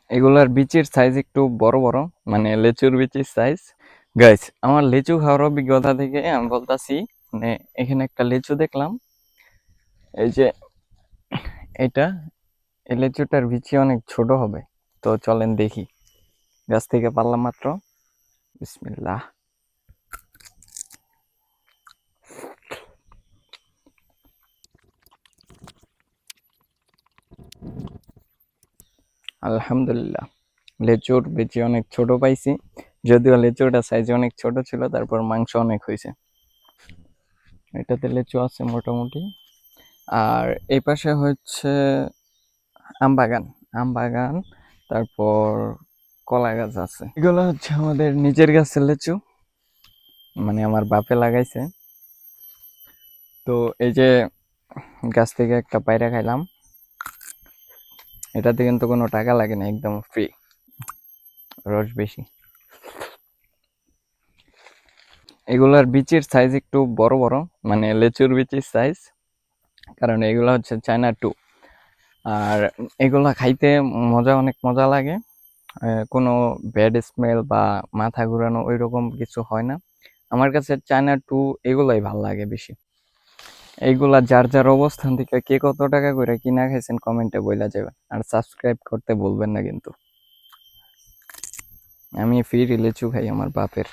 এগুলার বিচির সাইজ একটু বড় বড়, মানে লেচুর বিচির সাইজ। গাইস, আমার লিচু খাওয়ার অভিজ্ঞতা থেকে আমি বলতাছি, মানে এখানে একটা লিচু দেখলাম, এই যে এটা, এই লিচুটার বিচি অনেক ছোট হবে। তো চলেন দেখি, গাছ থেকে পারলাম মাত্র। বিসমিল্লাহ। আলহামদুলিল্লাহ, লিচুর বিচি অনেক ছোট পাইছি, যদিও লিচুটা সাইজে অনেক ছোট ছিল, তারপর মাংস অনেক হয়েছে। এটাতে লিচু আছে মোটামুটি। আর এই পাশে হচ্ছে আম বাগান, আম বাগান, তারপর কলা গাছ আছে। এগুলো হচ্ছে আমাদের নিজের গাছের লিচু, মানে আমার বাপে লাগাইছে। তো এই যে গাছ থেকে একটা পায়রা খাইলাম, এটাতে কিন্তু কোনো টাকা লাগে না, একদম ফ্রি, রস বেশি। এগুলার বিচির সাইজ একটু বড় বড়, মানে লেচুর বিচির সাইজ, কারণ এগুলো হচ্ছে চায়না টু। আর এগুলা খাইতে মজা, অনেক মজা লাগে। কোনো ব্যাড স্মেল বা মাথা ঘুরানো ওই রকম কিছু হয় না। আমার কাছে চায়না টু এগুলাই ভাল লাগে বেশি। এইগুলা যার যার অবস্থান থেকে কে কত টাকা করে কিনা খাইছেন কমেন্টে বইলা যাবেন, আর সাবস্ক্রাইব করতে বলবেন না কিন্তু। আমি ফ্রি লিচু খাই আমার বাপের।